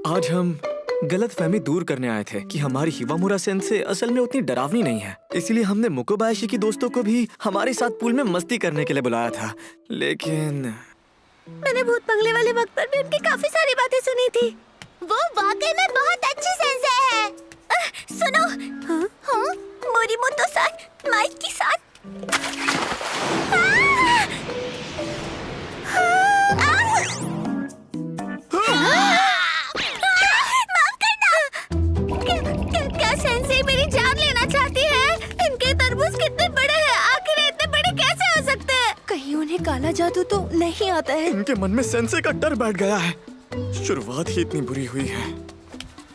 आज हम गलतफहमी दूर करने आए थे कि हमारी हिवामुरा सेंसे असल में उतनी डरावनी नहीं है। इसीलिए हमने मुकोबायाशी की दोस्तों को भी हमारे साथ पूल में मस्ती करने के लिए बुलाया था। लेकिन मैंने भूत बंगले वाले वक्त पर भी उनकी काफी सारी बातें सुनी थी। वो वाकई में बहुत अच्छी सेंसे है। सुनो, हाँ, मोरिमोतो-सान माइक के साथ। माफ करना। क्या सेंसे मेरी जान लेना चाहती है? इनके तरबूज कितने बड़े हैं? आखिर इतने बड़े कैसे हो सकते हैं? कहीं उन्हें काला जादू तो नहीं आता है? इनके मन में सेंसे का डर बैठ गया है। शुरुआत ही इतनी बुरी हुई है।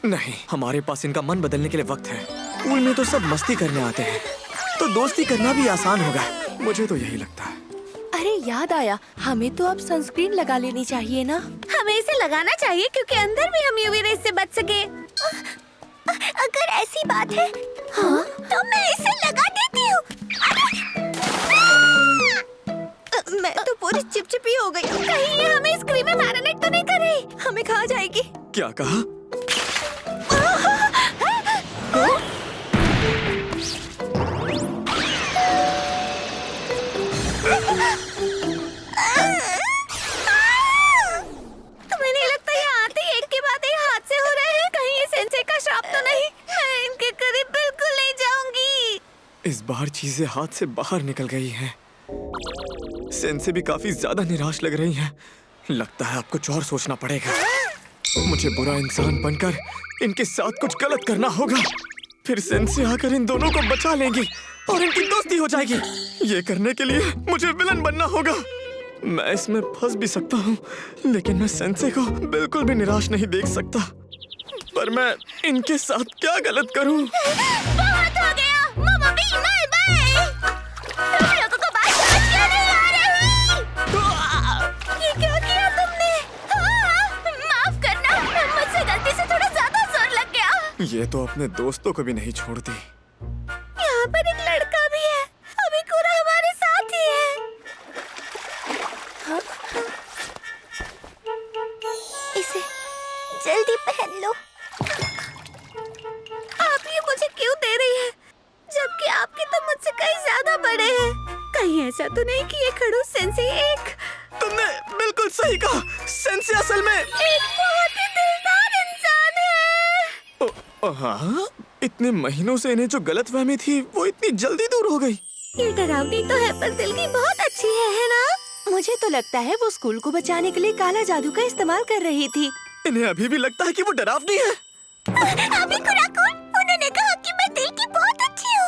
नहीं, हमारे पास इनका मन बदलने के लिए वक्त है। पूल में तो सब मस्ती करने आते हैं, तो दोस्ती करना भी आसान होगा। मुझे तो यही लगता है। अरे याद आया, हमें तो अब सनस्क्रीन लगा लेनी चाहिए ना? हमें इसे लगाना चाहिए क्योंकि अंदर भी हम यूवी रेस से बच सके। अगर ऐसी बात है, हाँ, तो मैं इसे लगा देती हूँ। मैं तो पूरी चिपचिपी हो गई। कहीं ये हमें इस क्रीम में मैरिनेट तो नहीं कर रही? हमें खा जाएगी। क्या कहा? तुम्हें नहीं लगता ये आते ही एक के बाद एक हादसे हो रहे हैं? कहीं ये सेंसे का श्राप तो नहीं? मैं इनके करीब बिल्कुल नहीं जाऊंगी। इस बार चीजें हाथ से बाहर निकल गई हैं। सेंसे भी काफी ज्यादा निराश लग रही हैं। लगता है अब कुछ और सोचना पड़ेगा। मुझे बुरा इंसान बनकर इनके साथ कुछ गलत करना होगा। फिर सेंसे आकर इन दोनों को बचा लेंगी और इनकी दोस्ती हो जाएगी। ये करने के लिए मुझे विलन बनना होगा। मैं इसमें फंस भी सकता हूँ, लेकिन मैं सेंसे को बिल्कुल भी निराश नहीं देख सकता। पर मैं इनके साथ क्या गलत करूँ? बहुत हो गया। मामा भी बाय बाय। तुम लोगों को बात समझ क्यों नहीं आ रही? ये क्या किया तुमने? माफ करना, मुझसे गलती से थोड़ा ज्यादा जोर लग गया। ये तो अपने दोस्तों को भी नहीं छोड़ती। यहाँ पर एक लड़का भी है। अभी कुरा हमारे साथ ही है। हाँ? इसे जल्दी पहन लो। आप ये मुझे क्यों दे रही है, जबकि आपके तो मुझसे कहीं ज्यादा बड़े हैं? कहीं ऐसा तो नहीं कि ये खड़ूस सेंसे एक... तुमने बिल्कुल सही कहा। सेंसे असल में एक बहुत ही दिलदार इंसान है। हाँ, इतने महीनों से इन्हें जो गलतफहमी थी वो इतनी जल्दी दूर हो गई। ये डरावनी तो है पर दिल की बहुत अच्छी है ना? मुझे तो लगता है वो स्कूल को बचाने के लिए काला जादू का इस्तेमाल कर रही थी। इन्हें अभी भी लगता है कि वो डरावनी है। अभी कुराकुर, उन्होंने कहा कि मैं दिल की बहुत अच्छी हूँ।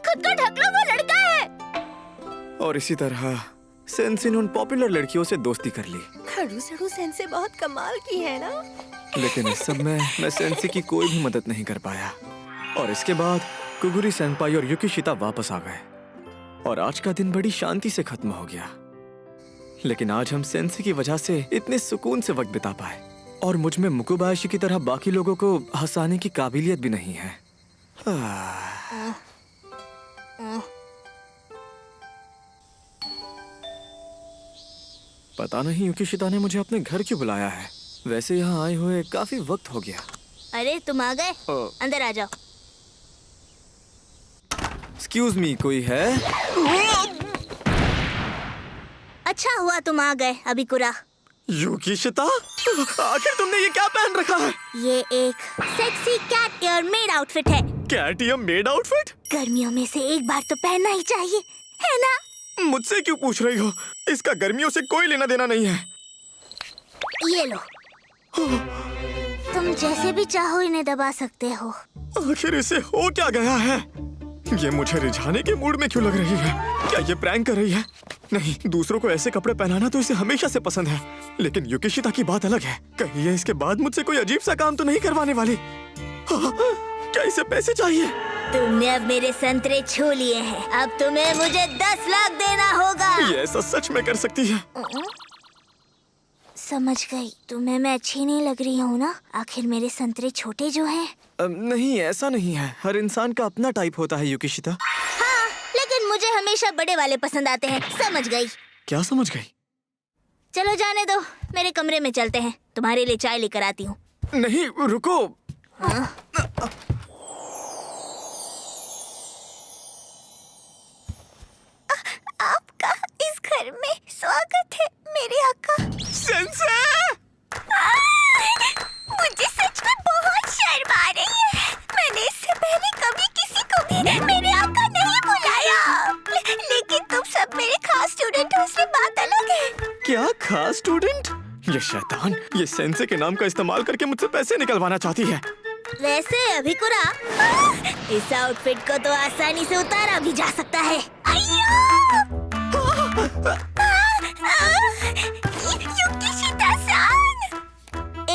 खुद को ढक लो, वो लड़का है। और इसी तरह सेंसे ने उन पॉपुलर लड़कियों से दोस्ती कर ली। खड़ूस सेंसे बहुत कमाल की है ना? लेकिन इस सब में मैं सेंसे की कोई भी मदद नहीं कर पाया। और इसके बाद कुगुरी सेनपाई और युकिशिता वापस आ गए और आज का दिन बड़ी शांति से खत्म हो गया। लेकिन आज हम सेंसे की वजह से इतने सुकून से वक्त बिता पाए और मुझ में मुकोबायाशी की तरह बाकी लोगों को हंसाने की काबिलियत भी नहीं है। पता नहीं युकिशिता ने मुझे अपने घर क्यों बुलाया है। वैसे यहाँ आए हुए काफी वक्त हो गया। अरे तुम आ गए, अंदर आ जाओ। एक्सक्यूज मी, कोई है? अच्छा हुआ तुम आ गए अभी कुरा। युकिशिता, आखिर तुमने ये क्या पहन रखा है? ये एक sexy cat ear made outfit है। Cat ear made outfit? गर्मियों में से एक बार तो पहनना ही चाहिए, है ना? मुझसे क्यों पूछ रही हो? इसका गर्मियों से कोई लेना देना नहीं है। ये लो, तुम जैसे भी चाहो इन्हें दबा सकते हो। आखिर इसे हो क्या गया है? ये मुझे रिझाने के मूड में क्यों लग रही है? क्या ये प्रैंक कर रही है? नहीं, दूसरों को ऐसे कपड़े पहनाना तो इसे हमेशा से पसंद है। लेकिन युकिशिता की बात अलग है। कहीं ये इसके बाद मुझसे कोई अजीब सा काम तो नहीं करवाने वाली? क्या इसे पैसे चाहिए? तुमने अब मेरे संतरे छू लिए हैं। अब तुम्हें मुझे 10 लाख देना होगा। ये ऐसा सच में कर सकती है? समझ गई, तुम्हें मैं अच्छी नहीं लग रही हूँ ना? आखिर मेरे संतरे छोटे जो हैं। नहीं, ऐसा नहीं है। हर इंसान का अपना टाइप होता है युकिशिता। हाँ, लेकिन मुझे हमेशा बड़े वाले पसंद आते हैं। समझ गई। क्या समझ गई? चलो जाने दो, मेरे कमरे में चलते हैं। तुम्हारे लिए चाय लेकर आती हूँ। नहीं, रुको। आपका इस घर में स्वागत है मेरे आका। सेंसे! मुझे सच में बहुत शर्म आ रही है। मैंने इससे पहले कभी किसी को भी मेरे आका नहीं बुलाया। लेकिन तुम सब मेरे खास स्टूडेंट हो, इसलिए बात अलग है। क्या खास स्टूडेंट? ये शैतान ये सेंसे के नाम का इस्तेमाल करके मुझसे पैसे निकलवाना चाहती है। वैसे अभिकुरा, इस आउटफिट को तो आसानी से उतारा भी जा सकता है।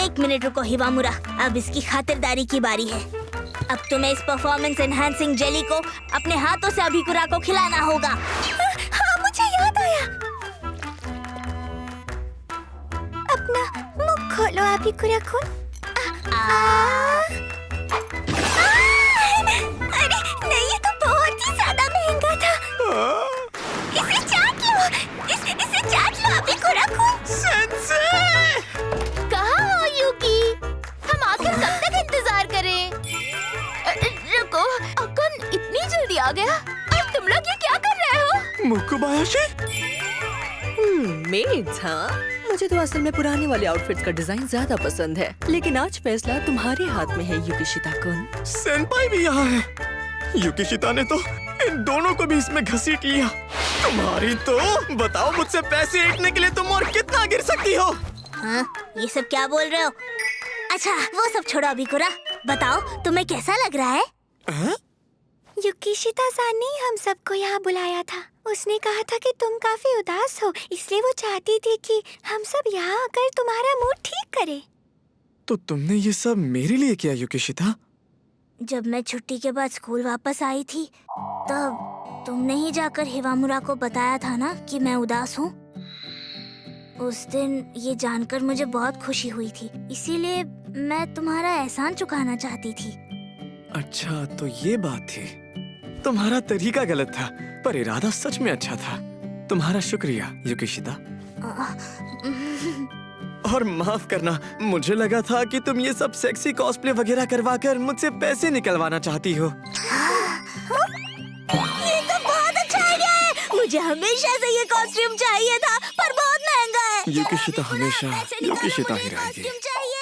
एक मिनट रुको हिवामुरा, अब इसकी खातिरदारी की बारी है। अब तुम्हें इस परफॉर्मेंस एनहांसिंग जेली को अपने हाथों से अभिकुरा को खिलाना होगा। हाँ, मुझे याद आया। अपना मुख खोलो अभिकुरा-कुन। अरे नहीं, ये तो बहुत ही ज्यादा महंगा था। इसे चाट लो, इसे चाट लो अभिकुरा-कुन। सेंसे! कहाँ हो यूकी? हम आखिर कब तक इंतजार करें? रुको, अकुन इतनी जल्दी आ गया? और तुम लोग ये क्या कर रहे हो? मुकुबायाशी? मेड्स, हाँ? मुझे तो असल में पुराने वाले आउटफिट्स का डिजाइन ज्यादा पसंद है, लेकिन आज फैसला तुम्हारे हाथ में है युकिशिता-कुन। सेनपाई भी यहाँ है। युकिशिता ने तो इन दोनों को भी इसमें घसीट लिया। तुम्हारी तो बताओ, मुझसे पैसे ऐंठने के लिए तुम और कितना गिर सकती हो? हाँ, ये सब क्या बोल रहे हो? अच्छा, वो सब छोड़ो अभिकुरा, बताओ तुम्हें कैसा लग रहा है? हाँ? युकिशिता-सान ने हम सबको यहाँ बुलाया था। उसने कहा था कि तुम काफी उदास हो, इसलिए वो चाहती थी कि हम सब यहाँ आकर तुम्हारा मूड ठीक करें। तो तुमने ये सब मेरे लिए किया युकिशिता? जब मैं छुट्टी के बाद स्कूल वापस आई थी, तब तुमने ही जाकर हिवामुरा को बताया था ना कि मैं उदास हूँ। उस दिन ये जानकर मुझे बहुत खुशी हुई थी, इसीलिए मैं तुम्हारा एहसान चुकाना चाहती थी। अच्छा, तो ये बात थी। तुम्हारा तरीका गलत था, पर इरादा सच में अच्छा था। तुम्हारा शुक्रिया युकिशिता। और माफ करना, मुझे लगा था कि तुम ये सब सेक्सी कॉस्प्ले वगैरह करवाकर मुझसे पैसे निकलवाना चाहती हो। ये तो बहुत अच्छा आइडिया है। मुझे हमेशा से ये कॉस्ट्यूम चाहिए था, पर बहुत महंगा है। युकिशिता हमेशा युकिशिता ही रहेगी। कॉस्ट्यूम चाहिए।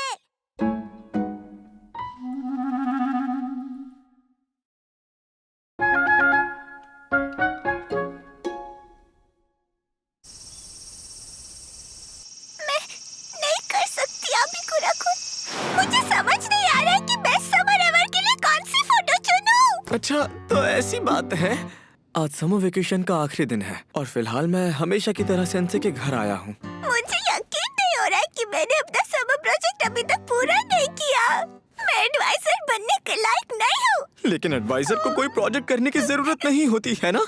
मैं नहीं कर सकती अभिकुरा-कुन। मुझे समझ नहीं आ रहा है कि बेस्ट समर एवर के लिए कौन सी फोटो चुनूं। अच्छा, तो ऐसी बात है। आज समर वेकेशन का आखिरी दिन है और फिलहाल मैं हमेशा की तरह सेंसे के घर आया हूँ। मुझे यकीन नहीं हो रहा है कि मैंने अपना समर प्रोजेक्ट अभी तक पूरा नहीं किया। मैं एडवाइजर बनने के लायक नहीं हूँ। लेकिन एडवाइजर को कोई प्रोजेक्ट करने की जरूरत नहीं होती है ना?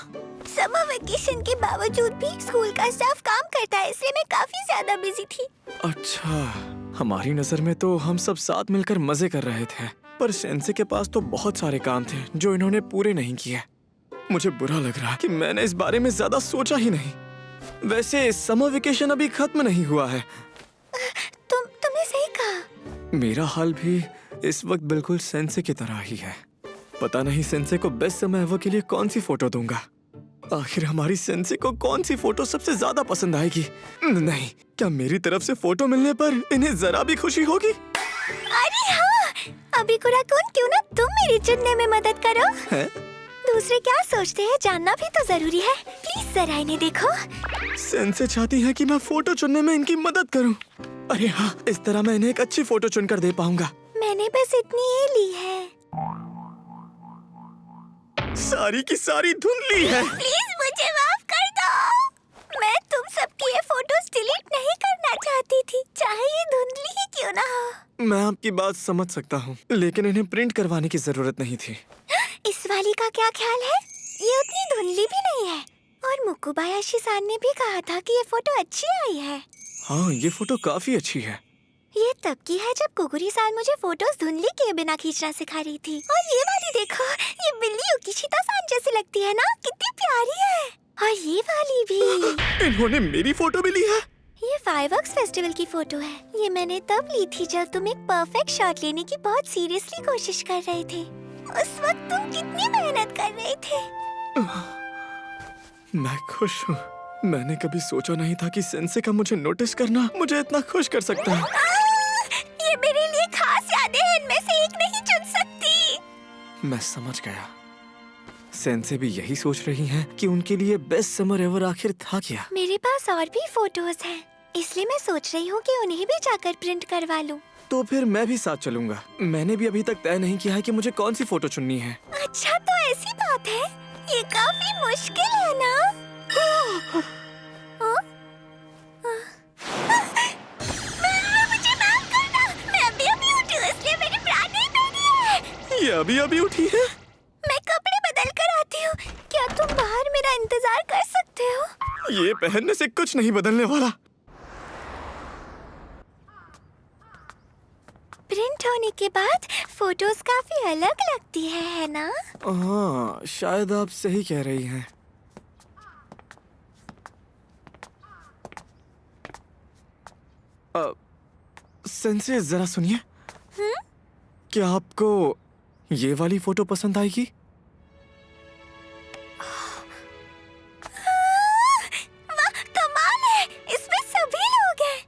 समर वेकेशन के बावजूद भी स्कूल का स्टाफ काम करता है, इसलिए मैं काफी ज्यादा बिजी थी। अच्छा, हमारी नजर में तो हम सब साथ मिलकर मजे कर रहे थे, पर सेंसे के पास तो बहुत सारे काम थे जो इन्होंने पूरे नहीं किए। मुझे बुरा लग रहा है कि मैंने इस बारे में ज्यादा सोचा ही नहीं। वैसे समर वेकेशन अभी खत्म नहीं हुआ है। तुमने सही कहा। मेरा हाल भी इस वक्त बिल्कुल सेंसे की तरह ही है। पता नहीं सेंसे को बेस्ट समय वो के लिए कौन सी फोटो दूंगा। आखिर हमारी सेंसे को कौन सी फोटो सबसे ज्यादा पसंद आएगी? नहीं, क्या मेरी तरफ से फोटो मिलने पर इन्हें जरा भी खुशी होगी? अरे हाँ, अभिकुरा-कुन, क्यों ना तुम मेरी चुनने में मदद करो? है? दूसरे क्या सोचते हैं जानना भी तो जरूरी है। प्लीज जरा इन्हें देखो। सेंसे चाहती है कि मैं फोटो चुनने में इनकी मदद करूं। अरे हाँ, इस तरह मैं इन्हें एक अच्छी फोटो चुनकर दे पाऊंगा। मैंने बस इतनी ही ली है। सारी की सारी धुंधली है। प्लीज मुझे माफ कर दो। मैं तुम सबकी ये फोटोज डिलीट नहीं करना चाहती थी, चाहे ये धुंधली ही क्यों ना हो। मैं आपकी बात समझ सकता हूँ, लेकिन इन्हें प्रिंट करवाने की जरूरत नहीं थी। इस वाली का क्या ख्याल है? ये उतनी धुंधली भी नहीं है। और मुकुबायाशी-सान ने भी कहा था कि ये फोटो अच्छी आई है। हाँ, ये फोटो काफी अच्छी है। ये तब की है जब कुकुरी-सान मुझे फोटोज धुंधली किए बिना खींचना सिखा रही थी। और ये वाली देखो, ये बिल्ली युकिशिता-सान जैसी लगती है ना? कितनी प्यारी है। और ये वाली भी। इन्होंने मेरी फोटो भी ली है। ये फायरवर्क्स फेस्टिवल की फोटो है। ये मैंने तब ली थी जब तुम एक परफेक्ट शॉट लेने की बहुत सीरियसली कोशिश कर रहे थे। उस वक्त तुम कितनी मेहनत कर रहे थे। मैं खुश हूँ। मैंने कभी सोचा नहीं था कि सेंसे का मुझे नोटिस करना मुझे इतना खुश कर सकता है। ये मेरे लिए खास यादें हैं, इनमें से एक नहीं चुन सकती। मैं समझ गया। सेंसे भी यही सोच रही हैं कि उनके लिए बेस्ट समर एवर आखिर था क्या। मेरे पास और भी फोटोज हैं, इसलिए मैं सोच रही हूँ कि उन्हें भी जाकर प्रिंट करवा लूँ। तो फिर मैं भी साथ चलूंगा। मैंने भी अभी तक तय नहीं किया है कि मुझे कौन सी फोटो चुननी है। अच्छा, तो ऐसी बात है। ये काफी मुश्किल है ना? मुझे माफ करना, मैं अभी उठी हूँ, इसलिए मेरी प्राण नहीं टूटी है। ये अभी अभी उठी है। मैं कपड़े बदल कर आती हूँ। क्या तुम बाहर मेरा इंतजार कर सकते हो? ये पहनने से कुछ नहीं बदलने वाला। प्रिंट होने के बाद फोटोज काफी अलग लगती है ना? हाँ, शायद आप सही कह रही हैं। सेंसे जरा सुनिए। क्या आपको ये वाली फोटो पसंद आएगी? वाह, कमाल है। इसमें सभी लोग हैं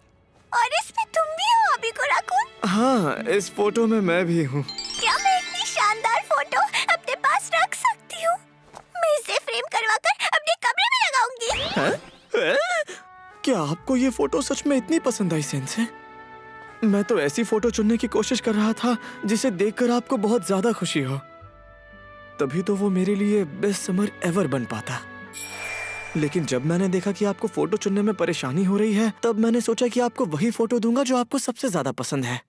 और इसमें तुम भी हो, अभी को राकुन। हाँ, इस फोटो में मैं भी हूँ। क्या मैं इतनी शानदार फोटो अपने पास रख सकती हूँ? मैं इसे फ्रेम करवाकर अपने कमरे में लगाऊंगी। हैं? क्या आपको ये फोटो सच में इतनी पसंद आई सेंसे? मैं तो ऐसी फोटो चुनने की कोशिश कर रहा था जिसे देखकर आपको बहुत ज्यादा खुशी हो। तभी तो वो मेरे लिए बेस्ट समर एवर बन पाता। लेकिन जब मैंने देखा कि आपको फोटो चुनने में परेशानी हो रही है, तब मैंने सोचा कि आपको वही फोटो दूंगा जो आपको सबसे ज्यादा पसंद है।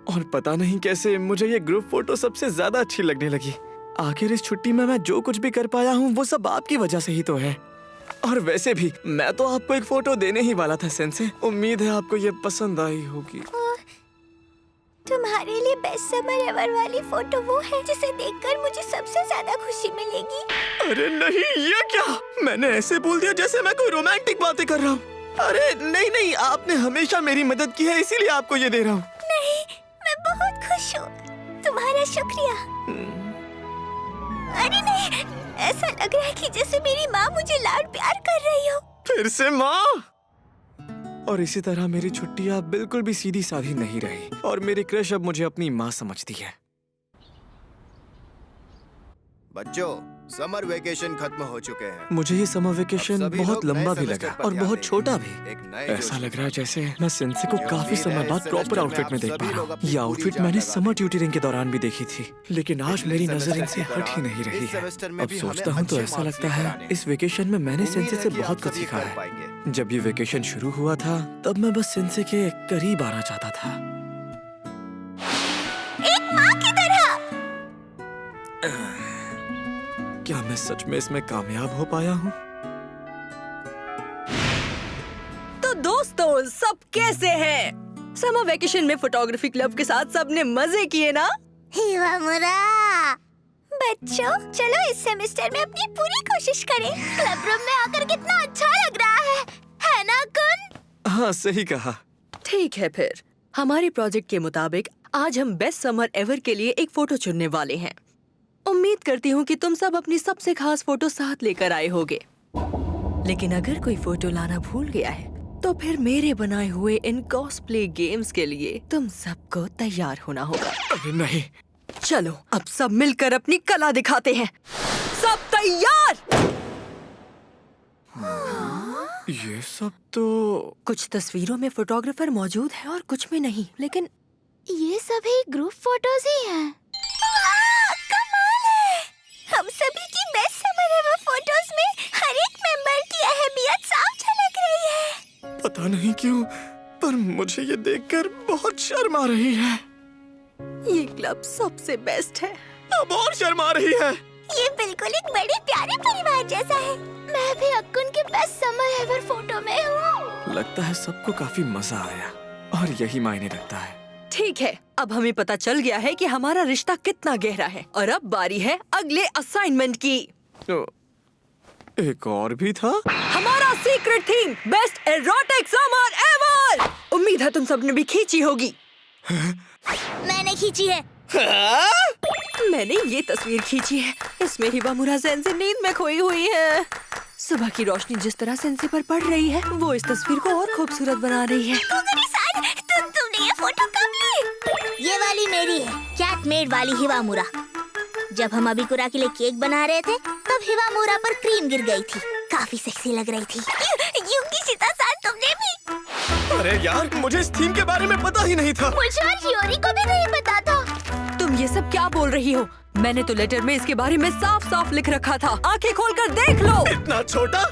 और पता नहीं कैसे मुझे ये ग्रुप फोटो सबसे ज्यादा अच्छी लगने लगी। आखिर इस छुट्टी में मैं जो कुछ भी कर पाया हूँ वो सब आपकी वजह से ही तो है। और वैसे भी मैं तो आपको एक फोटो देने ही वाला था सेंसे। उम्मीद है आपको ये पसंद आई होगी। तुम्हारे लिए बेस्ट समर एवर वाली फोटो वो है जिसे देखकर मुझे सबसे ज्यादा खुशी मिलेगी। अरे नहीं, ये क्या? मैंने ऐसे बोल दिया जैसे मैं कोई रोमांटिक बातें कर रहा हूँ। अरे नहीं नहीं, आपने हमेशा मेरी मदद की है, इसीलिए आपको ये दे रहा हूँ। नहीं, मैं बहुत खुश हूँ। तुम्हारा शुक्रिया। अरे नहीं, ऐसा लग रहा है कि जैसे मेरी माँ मुझे लाड प्यार कर रही हो। फिर से माँ? और इसी तरह मेरी छुट्टियाँ बिल्कुल भी सीधी साधी नहीं रही और मेरी क्रश अब मुझे अपनी माँ समझती है। बच्चों, समर वेकेशन खत्म हो चुके हैं। मुझे ये समर वेकेशन सभी बहुत लोग नए लंबा भी सेमेस्टर लगा पर और ध्यान बहुत दें। छोटा भी। एक नए ऐसा जोश लग रहा है जैसे मैं सेंसे को मुझे काफी उम्मीद समय है बाद इस प्रॉपर सेमेस्टर में आउटफिट में आप देख सभी पा रहा लोग हूँ। अपनी ये पूरी आउटफिट जान मैंने लगा समर देंगे। ट्यूटरिंग के दौरान भी देखी थी, लेकिन आज पिछले मेरी नजर सेमेस्टर इनसे के हट ही दौरान नहीं रही इस है। सेमेस्टर में अब भी हमें सोचता हूँ तो अच्छे ऐसा मार्क्स लगता लेकर है आने इस वेकेशन में मैंने उम्मीद सेंसे है से कि बहुत आप कुछ सभी सीखा कर है। पाएंगे। जब ये वेकेशन शुरू हुआ था तब मैं बस सेंसे के करीब आना चाहता था। एक माँ की तरह। क्या मैं सच में इसमें कामयाब हो पाया हूँ? तो दोस्तों, सब कैसे हैं? समर वेकेशन में फोटोग्राफी क्लब के साथ सबने मजे किए ना? हिवा मुरा। बच्चों, चलो इस सेमेस्टर में अपनी पूरी कोशिश करें। क्लब रूम में आकर कितना अच्छा लग रहा है ना कुन? हाँ, सही कहा। ठीक है, फिर हमारे प्रोजेक्ट के मुताबिक आज हम बेस्ट समर एवर के लिए एक फोटो चुनने वाले हैं। उम्मीद करती हूँ कि तुम सब अपनी सबसे खास फोटो साथ लेकर आए होगे। लेकिन अगर कोई फोटो लाना भूल गया है तो फिर मेरे बनाए हुए इन कॉस्प्ले गेम्स के लिए तुम सबको तैयार होना होगा। अरे नहीं। चलो अब सब मिलकर अपनी कला दिखाते हैं। सब तैयार? ये सब तो कुछ तस्वीरों में फोटोग्राफर मौजूद है और कुछ में नहीं, लेकिन ये सभी ग्रुप फोटोज ही हैं। वाह, कमाल है। हम सभी की बेस्ट समर एवर फोटोज में हर एक मेंबर की अहमियत साफ झलक रही है। पता नहीं क्यों, पर मुझे ये देखकर बहुत शर्म आ रही है। ये क्लब सबसे बेस्ट है। अब और शर्म आ रही है। ये बिल्कुल एक बड़े प्यारे परिवार जैसा है। मैं भी अक्कुन के बेस्ट समर एवर फोटो में हूँ। लगता है सबको काफी मजा आया और यही मायने रखता है। ठीक है, अब हमें पता चल गया है कि हमारा रिश्ता कितना गहरा है और अब बारी है अगले असाइनमेंट की। एक और भी था। हमारा secret theme best erotic summer ever. उम्मीद है तुम सबने भी खींची होगी। मैंने खींची है। मैंने ये तस्वीर खींची है। इसमें हिबामुरा सेंसे नींद में खोई हुई है। सुबह की रोशनी जिस तरह सेंसे पर पड़ रही है वो इस तस्वीर को और खूबसूरत बना रही है। तुमने ये फोटो कब ली? ये वाली मेरी है, कैटमेड वाली हिबामुरा। जब हम अबिकुरा के लिए केक बना रहे थे तब हिबामुरा पर क्रीम गिर गई थी। काफी सेक्सी लग रही थी। यूकी शिता-सान, तुमने भी? अरे यार, मुझे इस थीम के बारे में पता ही नहीं था। मुझे और हियोरी को भी नहीं पता था। तुम ये सब क्या बोल रही हो? मैंने तो लेटर में इसके बारे में साफ साफ लिख रखा था। आंखें खोलकर देख लो। इतना छोटा?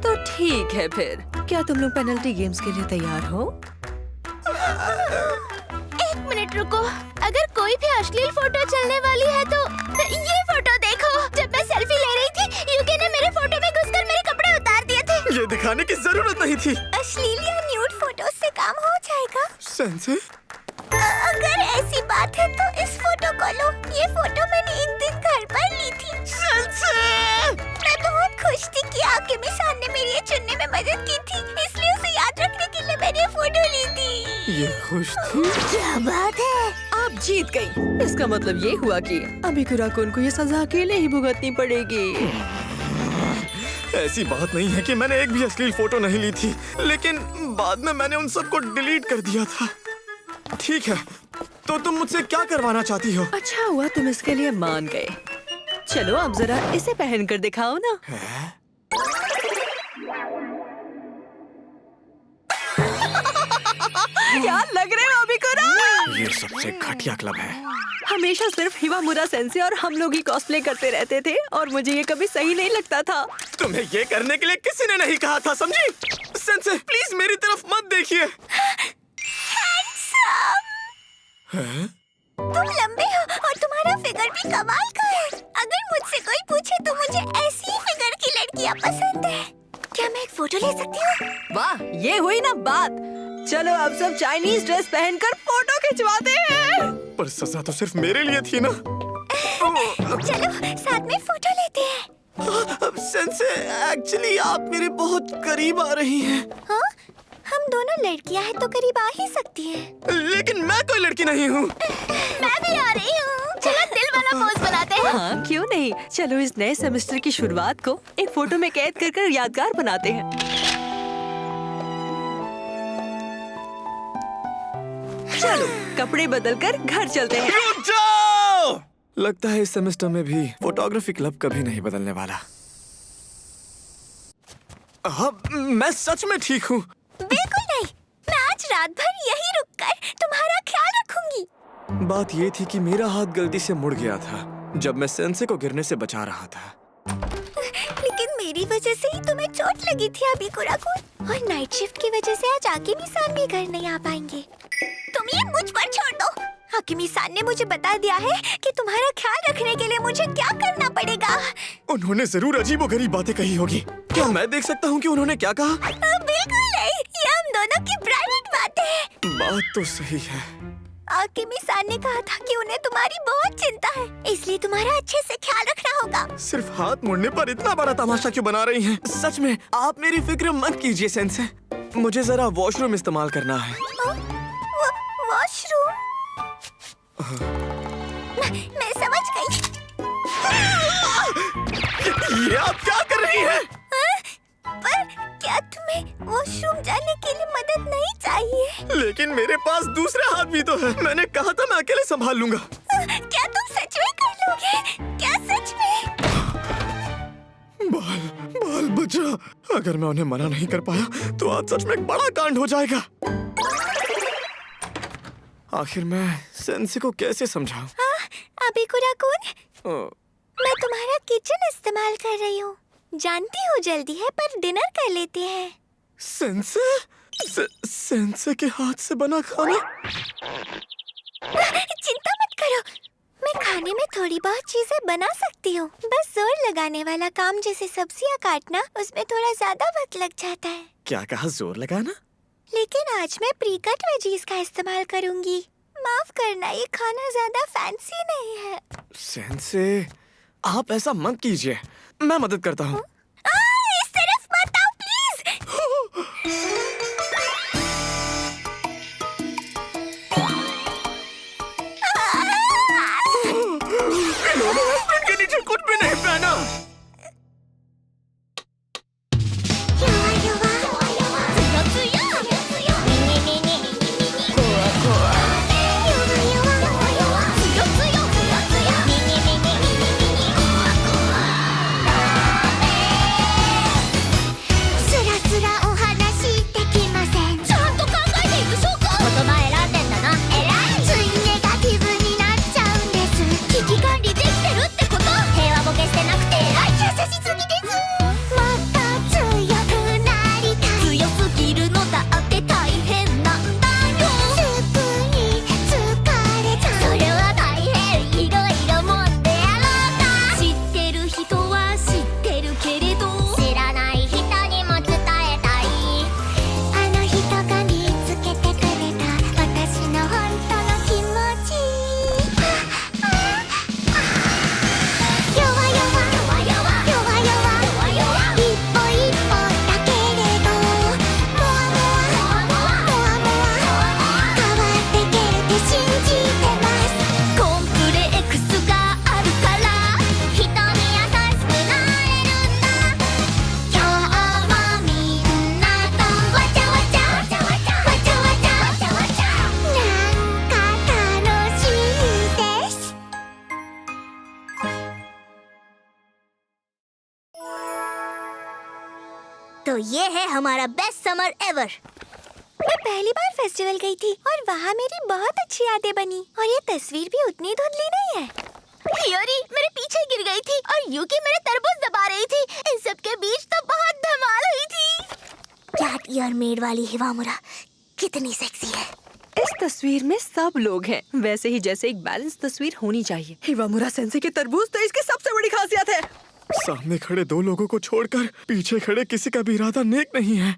तो ठीक है फिर। क्या तुम लोग पेनल्टी गेम्स के लिए तैयार हो? एक मिनट रुको। अगर कोई भी अश्लील फोटो चलने वाली है तो ये फोटो देखो। जब मैं सेल्फी ले रही थी यूके ने मेरे फोटो में घुसकर मेरे कपड़े उतार दिए थे। ये दिखाने की जरूरत नहीं थी। अश्लील या न्यूड फोटो से काम हो जाएगा। सेंसे? अगर ऐसी बात है तो इस फोटो को लो। ये फोटो मैंने एक दिन घर पर ली थी। सेंसे! मैं बहुत खुश थी कि आकिमी-सान ने मेरी ये चुनने में मदद की थी, इसलिए उसे याद रखने के लिए मैंने फोटो ली थी। ये खुश थी? क्या बात है? आप जीत गई। इसका मतलब ये हुआ कि अबिकुरा-कुन को ये सजा अकेले ही भुगतनी पड़ेगी। ऐसी बात नहीं है कि मैंने एक भी अश्लील फोटो नहीं ली थी, लेकिन बाद में मैंने उन सबको डिलीट कर दिया था। ठीक है, तो तुम मुझसे क्या करवाना चाहती हो? अच्छा हुआ तुम इसके लिए मान गए। चलो अब जरा इसे पहन कर दिखाओ ना। क्या लग रहे हो अबिकुरा? ये सबसे घटिया क्लब है। हमेशा सिर्फ हिबामुरा सेंसे और हम लोग ही कॉस्प्ले करते रहते थे और मुझे ये कभी सही नहीं लगता था। तुम्हें ये करने के लिए किसी ने नहीं कहा था, समझी? सेंसे, प्लीज मेरी तरफ मत देखिए। तुम लंबे हो और तुम्हारा फिगर भी कमाल का है। अगर मुझसे कोई पूछे तो मुझे ऐसी ही फिगर की लड़कियां पसंद है। क्या मैं एक फोटो ले सकती हूँ? वाह, ये हुई ना बात। चलो अब सब चाइनीज ड्रेस पहनकर फोटो खिंचवाते हैं। पर सजा तो सिर्फ मेरे लिए थी ना। चलो साथ में फोटो लेते हैं। सेंसे, एक्चुअली आप मेरे बहुत करीब आ रही हैं। हाँ? हम दोनों लड़कियां हैं तो करीब आ ही सकती हैं। लेकिन मैं कोई लड़की नहीं हूँ। मैं भी आ रही हूँ। चलो दिल वाला पोज बनाते हैं। हाँ क्यों नहीं। चलो इस नए सेमेस्टर की शुरुआत को एक फोटो में कैद कर कर यादगार बनाते हैं। चलो कपड़े बदलकर घर चलते हैं। रुक जाओ! लगता है इस सेमेस्टर में भी फोटोग्राफी क्लब कभी नहीं बदलने वाला। हाँ, मैं सच में ठीक हूँ। बिल्कुल नहीं। मैं आज रात भर यहीं रुककर तुम्हारा ख्याल रखूंगी। बात ये थी कि मेरा हाथ गलती से मुड़ गया था जब मैं सेंसे को गिरने से बचा रहा था। लेकिन मेरी वजह से ही तुम्हें चोट लगी थी अबिकुरा-कुन। और नाइट शिफ्ट की वजह से आज आकिमी-सान भी घर नहीं आ पाएंगे। तुम ये मुझ पर छोड़ दो। आकिमी-सान ने मुझे बता दिया है कि तुम्हारा ख्याल रखने के लिए मुझे क्या करना पड़ेगा। उन्होंने जरूर अजीबोगरीब बातें कही होगी। क्या मैं देख सकता हूँ कि उन्होंने क्या कहा? बिल्कुल नहीं, ये हम दोनों की प्राइवेट बात है। बात तो सही है। आकिमी-सान ने कहा था कि उन्हें तुम्हारी बहुत चिंता है, इसलिए तुम्हारा अच्छे से ख्याल रखना होगा। सिर्फ हाथ मुड़ने पर इतना बड़ा तमाशा क्यों बना रही हैं? सच में आप मेरी फिक्र मत कीजिए सेंसे। मुझे जरा वॉशरूम इस्तेमाल करना है। वॉशरूम? मैं समझ गई। ये आप क्या कर रही हैं? पर क्या तुम्हें वॉशरूम जाने के लिए मदद नहीं चाहिए? लेकिन मेरे पास दूसरा हाथ भी तो है। मैंने कहा था मैं अकेले संभाल लूंगा। क्या तुम सच में कर लोगे? क्या सच में? बाल बचा। अगर मैं उन्हें मना नहीं कर पाया तो आज सच में एक बड़ा कांड हो जाएगा। आखिर मैं सेंसे को कैसे समझाऊं? अबिकुरा-कुन, मैं तुम्हारा किचन इस्तेमाल कर रही हूँ। जानती हूँ जल्दी है पर डिनर कर लेते हैं। सेंसे? सेंसे के हाथ से बना खाना? चिंता मत करो, मैं खाने में थोड़ी बहुत चीजें बना सकती हूँ। बस जोर लगाने वाला काम जैसे सब्जियाँ काटना, उसमें थोड़ा ज्यादा वक्त लग जाता है। क्या कहा, जोर लगाना? लेकिन आज मैं प्री-कट वेजीज का इस्तेमाल करूंगी। माफ करना, ये खाना ज्यादा फैंसी नहीं है। सेंसे, आप ऐसा मत कीजिए। मैं मदद करता हूँ। तो ये है हमारा बेस्ट समर एवर। मैं पहली बार फेस्टिवल गई थी और वहाँ मेरी बहुत अच्छी यादें बनी और ये तस्वीर भी उतनी धुंधली नहीं है। हियोरी मेरे पीछे गिर गई थी और यूकी मेरे तरबूज दबा रही थी। इन सब के बीच तो बहुत धमाल हुई थी। कैट ईयर मेड वाली हिवामुरा कितनी सेक्सी है। इस तस्वीर में सब लोग हैं, वैसे ही जैसे एक बैलेंस तस्वीर होनी चाहिए। हिवामुरा सेंसे के तरबूज तो इसकी सबसे बड़ी खासियत है। सामने खड़े दो लोगों को छोड़कर पीछे खड़े किसी का भी इरादा नेक नहीं है।